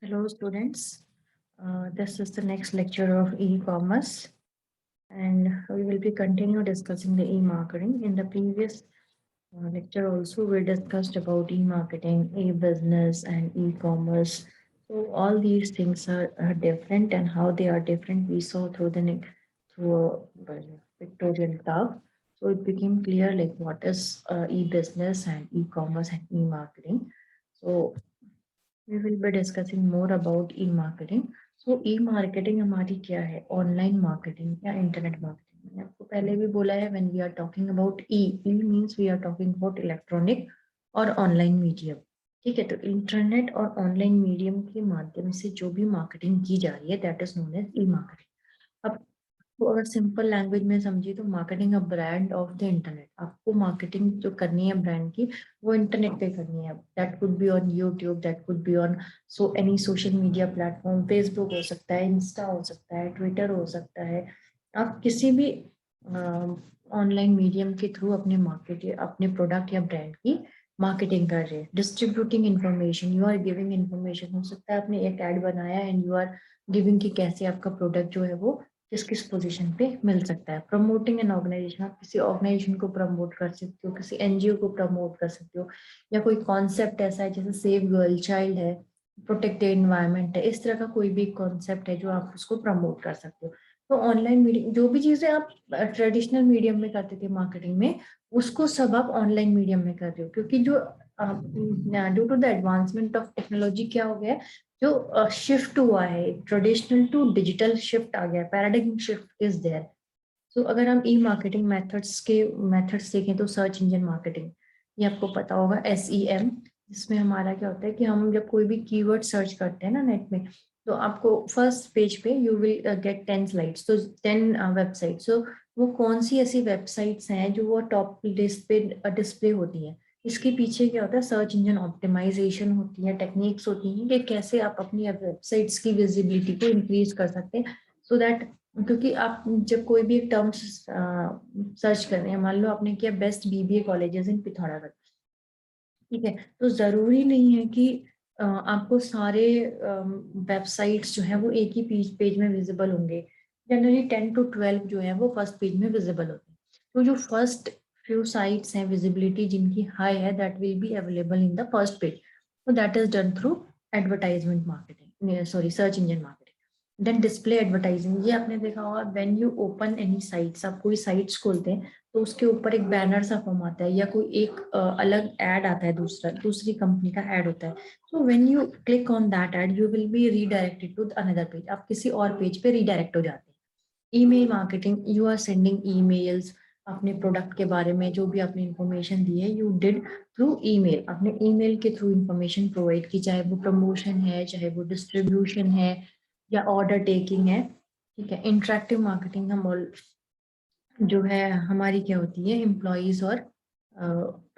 Hello students, this is the next lecture of e-commerce and we will be continue discussing the e-marketing. In the previous lecture also we discussed about e-marketing, e-business and e-commerce. So all these things are different and how they are different we saw through through a pictorial talk. So it became clear like what is e-business and e-commerce and e-marketing. So we will be discussing more about e-marketing. So e-marketing हमारी क्या है? Online marketing या internet marketing. मैंने आपको पहले भी बोला है when we are talking about e means we are talking about electronic और ऑनलाइन मीडियम. ठीक है, तो इंटरनेट और ऑनलाइन मीडियम के माध्यम से जो भी मार्केटिंग की जा रही है that is known as E marketing. अब तो अगर सिंपल लैंग्वेज में समझिए तो marketing a brand of the internet. आपको मार्केटिंग जो करनी है ब्रांड की वो इंटरनेट पे करनी है. That could be on YouTube, that could be on any social media platform. Facebook हो सकता है, इंस्टा हो सकता है, ट्विटर हो सकता है. आप किसी भी ऑनलाइन मीडियम के थ्रू अपने प्रोडक्ट या ब्रांड की मार्केटिंग कर रहे हैं. Distributing information, you are giving information. हो सकता है आपने एक ऐड बनाया एंड यू आर गिविंग कि कैसे आपका प्रोडक्ट जो है वो किस किस पोजीशन पे मिल सकता है. प्रमोटिंग एन ऑर्गेनाइजेशन, आप किसी ऑर्गेनाइजेशन को प्रमोट कर सकते हो, किसी एनजीओ को प्रमोट कर सकते हो, या कोई कॉन्सेप्ट ऐसा है जैसे सेव गर्ल चाइल्ड है, प्रोटेक्ट द एनवायरमेंट है. इस तरह का कोई भी कॉन्सेप्ट है जो आप उसको प्रमोट कर सकते हो. तो ऑनलाइन मीडियम जो भी चीजें आप ट्रेडिशनल मीडियम में करते थे मार्केटिंग में, उसको सब आप ऑनलाइन मीडियम में कर रहे हो. क्योंकि जो due to the advancement of technology क्या हो गया, जो शिफ्ट हुआ है ट्रेडिशनल टू डिजिटल शिफ्ट आ गया, paradigm shift is there. So अगर हम ई मार्केटिंग मेथड्स देखें तो सर्च इंजन मार्केटिंग, ये आपको पता होगा, SEM. जिसमें हमारा क्या होता है कि हम जब कोई भी कीवर्ड सर्च करते हैं ना नेट में, तो आपको फर्स्ट पेज पे यू विल गेट 10 स्लाइड्स, तो 10 वेबसाइट. सो वो कौन सी ऐसी वेबसाइट्स हैं जो वो टॉप लिस्ट पे डिस्प्ले होती हैं. इसके पीछे क्या होता है, सर्च इंजन ऑप्टिमाइजेशन होती है, टेक्निक्स होती हैं कि कैसे आप अपनी वेबसाइट्स की विजिबिलिटी को इंक्रीज कर सकते हैं. सो दैट, क्योंकि आप जब कोई भी टर्म्स सर्च कर रहे हैं, मान लो आपने किया best BBA colleges in Pithoragarh, ठीक है, तो जरूरी नहीं है कि आपको सारे वेबसाइट्स जो है वो एक ही पेज में विजिबल होंगे. जनरली 10 to 12 जो है वो फर्स्ट पेज में विजिबल होते हैं. तो जो फर्स्ट फ्यू साइट्स हैं विजिबिलिटी जिनकी हाई है that will be available in the first page. तो that is done through advertisement marketing, sorry search engine marketing. Then display advertising, ये आपने देखा होगा when you open any sites, आप कोई साइट्स खोलते हैं तो उसके ऊपर एक बैनर सा फॉर्म आता है या कोई एक अलग एड आता है, दूसरी कंपनी का एड होता है. So when you click on that ad you will be redirected to another page. आप किसी और पेज पे रीडायरेक्ट हो जाते हैं. Email marketing, you are sending emails अपने प्रोडक्ट के बारे में जो भी आपने इंफॉर्मेशन दी है यू डिड थ्रू ईमेल. आपने ईमेल के थ्रू इंफॉर्मेशन प्रोवाइड की, चाहे वो प्रमोशन है, चाहे वो डिस्ट्रीब्यूशन है या ऑर्डर टेकिंग है. ठीक है. इंटरेक्टिव मार्केटिंग हम जो है हमारी क्या होती है, एम्प्लॉयज और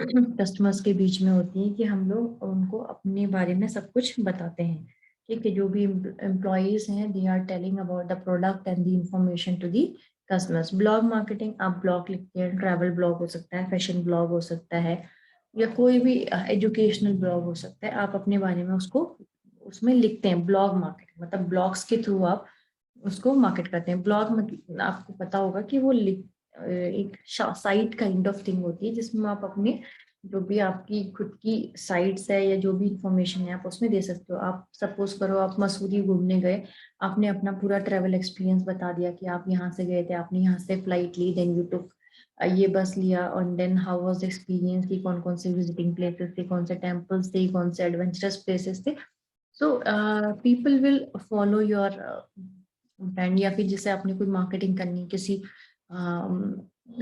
कस्टमर्स के बीच में होती है कि हम लोग उनको अपने बारे में सब कुछ बताते हैं. ठीक है, जो भी एम्प्लॉयज हैं they are telling about the product and the information to the customers. Blog marketing, आप ब्लॉग लिखते हैं, ट्रैवल ब्लॉग हो सकता है, फैशन ब्लॉग हो सकता है, या कोई भी एजुकेशनल ब्लॉग हो सकता है. आप अपने बारे में उसको उसमें लिखते हैं. ब्लॉग मार्केटिंग मतलब ब्लॉग्स के थ्रू आप उसको मार्केट करते हैं. ब्लॉग मतलब आपको पता होगा कि वो एक साइट काइंड ऑफ थिंग होती है जिसमें आप अपने जो भी आपकी खुद की साइट्स है या जो भी इंफॉर्मेशन है आप उसमें दे सकते हो. आप सपोज करो आप मसूरी घूमने गए, आपने अपना पूरा ट्रेवल एक्सपीरियंस बता दिया कि आप यहाँ से गए थे, आपने यहाँ से फ्लाइट ली, देन यू टुक ये बस लिया, और then how was the experience, कि कौन कौन से विजिटिंग प्लेसेस थे, कौन से टेम्पल्स थे, कौन से एडवेंचरस प्लेसेस थे. So people will follow your brand. या फिर जैसे आपने कोई मार्केटिंग करनी, किसी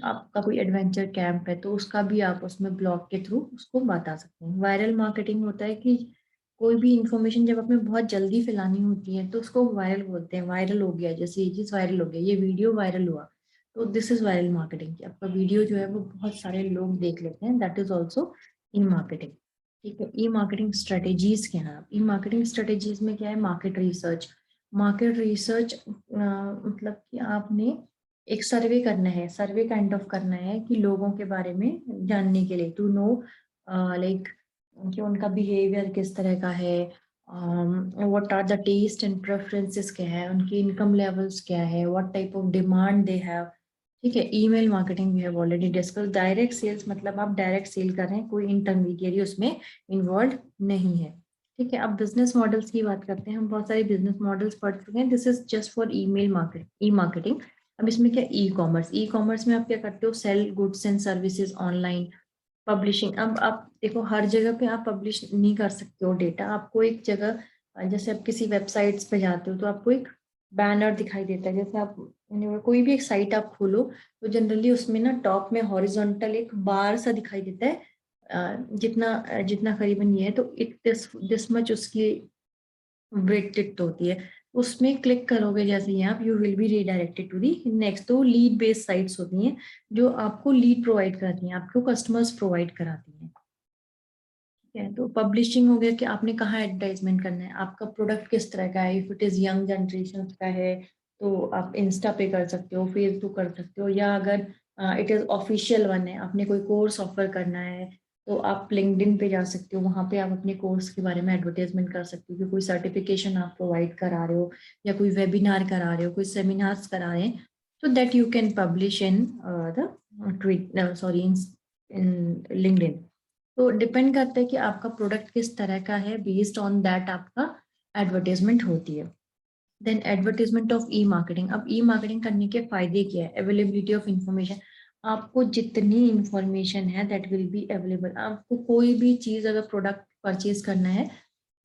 आपका कोई एडवेंचर कैंप है तो उसका भी आप उसमें ब्लॉग के थ्रू उसको बता सकते हैं. वायरल मार्केटिंग होता है कि कोई भी इंफॉर्मेशन जब हमें बहुत जल्दी फैलानी होती है तो उसको वायरल बोलते हैं. वायरल हो गया, जैसे ये चीज वायरल हो गया, ये वीडियो वायरल हुआ, तो दिस इज वायरल मार्केटिंग. आपका वीडियो जो है वो बहुत सारे लोग देख लेते हैं, that is also in marketing. ठीक है. ई मार्केटिंग स्ट्रेटेजीज क्या है? ई मार्केटिंग स्ट्रेटेजीज में क्या है, मार्केट रिसर्च. मार्केट रिसर्च मतलब कि आपने एक सर्वे करना है, सर्वे काइंड ऑफ करना है कि लोगों के बारे में जानने के लिए, टू नो लाइक कि उनका बिहेवियर किस तरह का है, what are the taste and preferences क्या है, उनकी इनकम लेवल्स क्या है, what type of demand they have. ठीक है, email marketing we have already discuss. Direct sales मतलब आप डायरेक्ट सेल कर रहे हैं, कोई इंटरमीडिएरी उसमें इन्वॉल्व नहीं है। ठीक है, अब बिजनेस मॉडल्स की बात करते हैं। हम बहुत सारे बिजनेस मॉडल्स पढ़ चुके हैं। This is just for email marketing, E marketing. अब इसमें क्या, ई कॉमर्स। ई कॉमर्स में आप क्या करते हो, sell goods and services online. Publishing, अब आप देखो हर जगह पे आप पब्लिश नहीं कर सकते हो डेटा। आपको एक जगह, जैसे आप किसी वेबसाइट्स पे जाते हो तो आपको एक बैनर दिखाई देता है। जैसे आप कोई भी एक साइट आप खोलो तो जनरली उसमें ना टॉप में हॉरिजॉन्टल एक बार सा दिखाई देता है, जितना जितना करीबन ये है, तो इट दिस मच उसकी ब्रेक होती है। उसमें क्लिक करोगे जैसे ही आप, you will be redirected to the next. तो लीड बेस्ड साइट्स होती हैं जो आपको लीड प्रोवाइड कराती हैं, आपको कस्टमर्स प्रोवाइड कराती हैं। ठीक है, तो पब्लिशिंग हो गया कि आपने कहाँ एडवर्टाइजमेंट करना है, आपका प्रोडक्ट किस तरह का है। If it is young generation का है तो आप इंस्टा पे कर सकते हो, फेसबुक कर सकते हो, या अगर इट इज ऑफिशियल वन है, आपने कोई कोर्स ऑफर करना है तो आप लिंक्डइन पे जा सकते हो। वहां पे आप अपने कोर्स के बारे में एडवर्टाइजमेंट कर सकते हो कि कोई सर्टिफिकेशन आप प्रोवाइड करा रहे हो, या कोई वेबिनार करा रहे हो, कोई सेमिनार्स करा रहे हैं, तो that you can publish in the tweet, sorry, in LinkedIn. तो डिपेंड करता है कि आपका प्रोडक्ट किस तरह का है, बेस्ड ऑन दैट आपका एडवर्टाइजमेंट होती है। Then advertisement of e marketing. अब ई मार्केटिंग करने के फायदे क्या है, अवेलेबिलिटी ऑफ इंफॉर्मेशन। आपको जितनी इंफॉर्मेशन है दैट विल बी अवेलेबल। आपको कोई भी चीज अगर प्रोडक्ट परचेज करना है,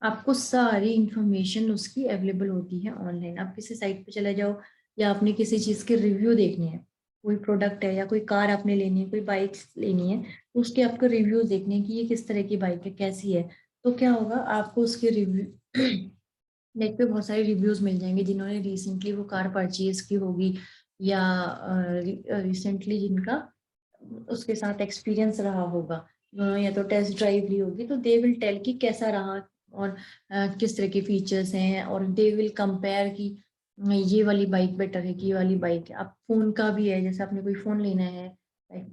आपको सारी इंफॉर्मेशन उसकी अवेलेबल होती है ऑनलाइन। आप किसी साइट पे चले जाओ, या आपने किसी चीज के रिव्यू देखने हैं, कोई प्रोडक्ट है या कोई कार आपने लेनी है, कोई बाइक लेनी है, तो उसके आपको रिव्यू देखने हैं कि ये किस तरह की बाइक है, कैसी है। तो क्या होगा, आपको उसके रिव्यू नेट पे बहुत सारे रिव्यूज मिल जाएंगे जिन्होंने रिसेंटली वो कार परचेज की होगी, या रिसेंटली जिनका उसके साथ एक्सपीरियंस रहा होगा, या तो टेस्ट ड्राइव ली होगी, तो दे विल टेल कि कैसा रहा, और किस तरह के फीचर्स हैं, और दे विल कंपेयर कि ये वाली बाइक बेटर है कि ये वाली बाइक है। अब फोन का भी है, जैसे आपने कोई फोन लेना है,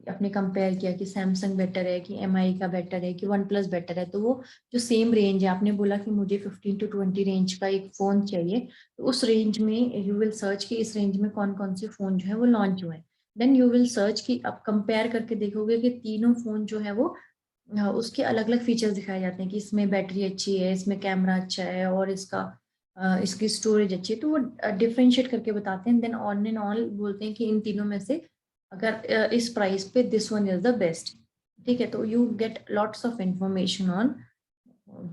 आपने कंपेयर किया कि सैमसंग बेटर है कि एम आई का बेटर है कि वन प्लस बेटर है, तो वो जो सेम रेंज है, आपने बोला कि मुझे 15 to 20 रेंज का एक फोन चाहिए, तो उस रेंज में यू विल सर्च कि इस रेंज में कौन कौन से फोन जो है वो लॉन्च हुए हैं। देन यू विल सर्च कि आप कंपेयर करके देखोगे कि तीनों फोन जो है वो उसके अलग अलग फीचर्स दिखाए जाते हैं कि इसमें बैटरी अच्छी है, इसमें कैमरा अच्छा है, और इसकी स्टोरेज अच्छी है, तो वो डिफ्रेंशिएट करके बताते हैं। देन ऑन एंड ऑल बोलते हैं कि इन तीनों में से अगर इस प्राइस पे this one is the best. ठीक है, तो you get lots of information on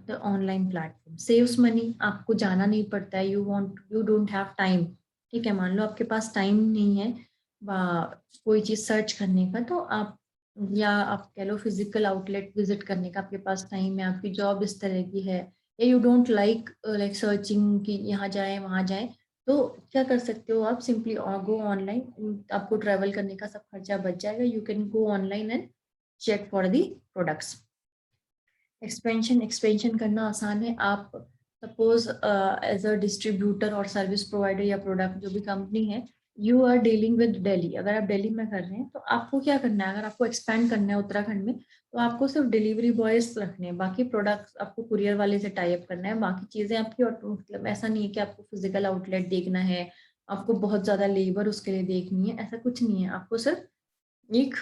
the online platform. Saves money, आपको जाना नहीं पड़ता है, यू डोंट हैव टाइम। ठीक है, मान लो आपके पास टाइम नहीं है कोई चीज सर्च करने का, तो आप, या आप कह लो फिजिकल आउटलेट विजिट करने का आपके पास टाइम है, आपकी जॉब इस तरह की है, या you don't like like searching कि यहाँ जाए वहाँ जाए, तो क्या कर सकते हो आप, सिंपली गो ऑनलाइन। आपको ट्रेवल करने का सब खर्चा बच जाएगा। You can go online and check for the products. Expansion करना आसान है। आप सपोज एज अ डिस्ट्रीब्यूटर और सर्विस प्रोवाइडर या प्रोडक्ट जो भी कंपनी है, you are dealing with Delhi. अगर आप दिल्ली में कर रहे हैं तो आपको क्या करना है, अगर आपको एक्सपैंड करना है उत्तराखंड में, तो आपको सिर्फ डिलीवरी बॉयज रखने हैं, बाकी प्रोडक्ट्स आपको कुरियर वाले से टाई अप करना है, बाकी चीजें आपकी मतलब ऐसा नहीं है कि आपको फिजिकल आउटलेट देखना है, आपको बहुत ज्यादा लेबर उसके लिए देखनी है, ऐसा कुछ नहीं है। आपको सिर्फ एक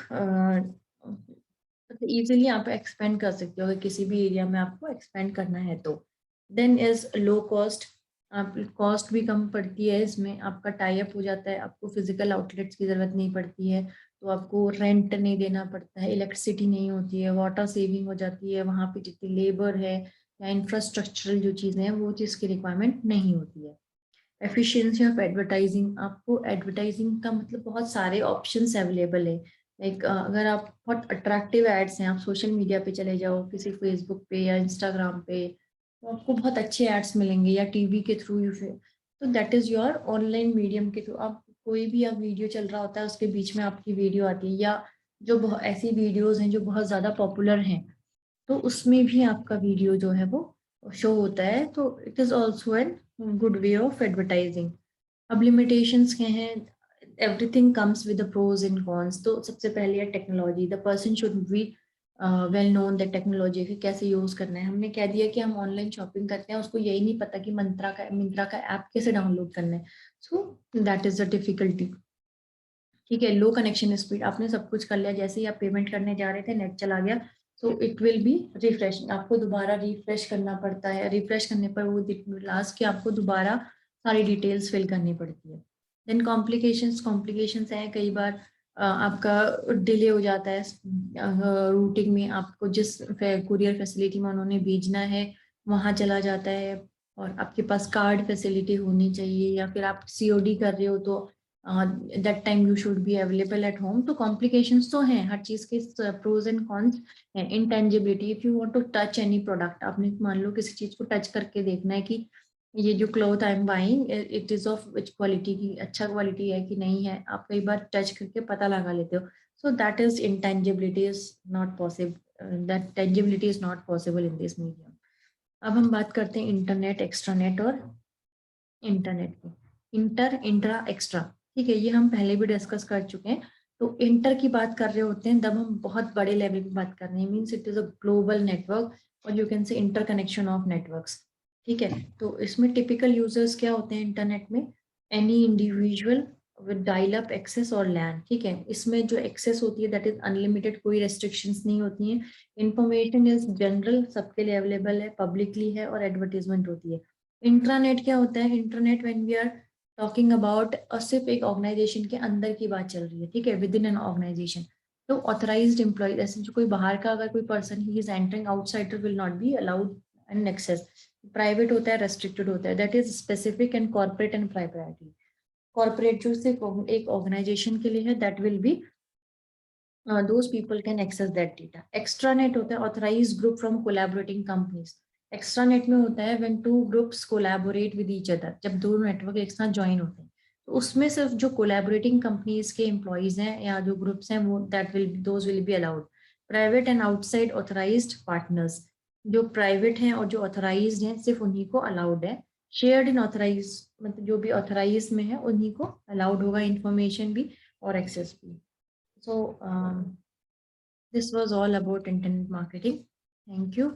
इजीली आप एक्सपेंड कर सकते हो अगर किसी भी एरिया में आपको एक्सपेंड करना है तो। Then is low cost. आप कॉस्ट भी कम पड़ती है इसमें, आपका टाई अप हो जाता है, आपको फिजिकल आउटलेट्स की जरूरत नहीं पड़ती है, तो आपको रेंट नहीं देना पड़ता है, इलेक्ट्रिसिटी नहीं होती है, वाटर सेविंग हो जाती है, वहाँ पे जितनी लेबर है या इंफ्रास्ट्रक्चरल जो चीज़ें हैं वो चीज़ की रिक्वायरमेंट नहीं होती है। एफिशिएंसी ऑफ एडवर्टाइजिंग, आपको एडवर्टाइजिंग का मतलब बहुत सारे ऑप्शंस अवेलेबल है। लाइक अगर आप बहुत अट्रैक्टिव एड्स हैं, आप सोशल मीडिया पे चले जाओ, किसी फेसबुक पे या इंस्टाग्राम पे, तो आपको बहुत अच्छे एड्स मिलेंगे, या टीवी के थ्रू यू, तो that is your online medium के थ्रू। आप कोई भी अब वीडियो चल रहा होता है उसके बीच में आपकी वीडियो आती है, या जो बहुत ऐसी वीडियोज हैं जो बहुत ज्यादा पॉपुलर हैं, तो उसमें भी आपका वीडियो जो है वो शो होता है, तो it is also an good way of advertising. अब लिमिटेशंस क्या हैं, everything comes with the pros and cons. तो सबसे पहले है technology, the person should be well known that technology की कैसे यूज करना है। हमने कह दिया कि हम ऑनलाइन शॉपिंग करते हैं, उसको यही नहीं पता कि मिंत्रा का ऐप कैसे डाउनलोड करना है। सो दैट इज द डिफिकल्टी। ठीक है, लो कनेक्शन स्पीड, आपने सब कुछ कर लिया, जैसे ही आप पेमेंट करने जा रहे थे नेट चला गया, so it will be refresh, आपको दोबारा रिफ्रेश करना पड़ता है, रिफ्रेश करने पर वो लास्ट के आपको दोबारा सारी डिटेल्स फिल करनी पड़ती है। देन कॉम्प्लिकेशंस हैं कई बार, आपका डिले हो जाता है रूटिंग में, आपको जिस कुरियर फैसिलिटी में उन्होंने भेजना है वहाँ चला जाता है, और आपके पास कार्ड फैसिलिटी होनी चाहिए, या फिर आप सीओडी कर रहे हो तो that time you should be available at home. तो कॉम्प्लिकेशंस तो हैं, हर चीज के प्रोज एंड कॉन्स हैं। Intangibility, if you want to touch any product, आपने मान लो किसी चीज को टच करके देखना है कि ये जो cloth I am buying it is of which quality, की अच्छा क्वालिटी है कि नहीं है, आप कई बार टच करके पता लगा लेते हो। So that is intangibility is not possible, that tangibility is not possible in this medium. अब हम बात करते हैं इंटरनेट, एक्स्ट्रानेट और इंटरनेट को। इंटर, इंट्रा, एक्स्ट्रा, ठीक है, ये हम पहले भी डिस्कस कर चुके हैं। तो इंटर की बात कर रहे होते हैं जब हम बहुत बड़े लेवल पे बात कर रहे हैं, means it is a global network, और you can say interconnection of networks. ठीक है, तो इसमें टिपिकल यूजर्स क्या होते हैं इंटरनेट में? Any individual with dial up access और लैन। ठीक है, इसमें जो एक्सेस होती है दैट इज अनलिमिटेड, कोई रेस्ट्रिक्शंस नहीं होती हैं। इंफॉर्मेशन इज जनरल, सबके लिए अवेलेबल है, पब्लिकली है, और एडवर्टीजमेंट होती है। इंट्रानेट क्या होता है? Internet when we are talking about सिर्फ एक ऑर्गेनाइजेशन के अंदर की बात चल रही है, ठीक है, विद इन एन ऑर्गेनाइजेशन। तो ऑथराइज्ड एम्प्लॉय, जैसे जो कोई बाहर का अगर कोई person he is entering, outsider will not be allowed and access. Private होता है, रेस्ट्रिक्टेड होता है, that is specific and corporate and privacy. Corporate जो सिर्फ एक ऑर्गेनाइजेशन के लिए है, that will be those people can access that data. Extranet होता है authorized group from collaborating companies. Extranet में होता है when two groups collaborate with each other, जब दो नेटवर्क एक साथ ज्वाइन होते हैं, तो उसमें सिर्फ जो कोलैबोरेटिंग कंपनीज के एम्प्लॉयज हैं या जो ग्रुप्स हैं वो those will be allowed. Private and outside authorised partners, जो प्राइवेट हैं और जो ऑथराइज्ड हैं सिर्फ उन्हीं को अलाउड है। शेयर्ड इन ऑथराइज, मतलब जो भी ऑथराइज में है उन्हीं को अलाउड होगा इंफॉर्मेशन भी और एक्सेस भी। So this was all about internet marketing. Thank you.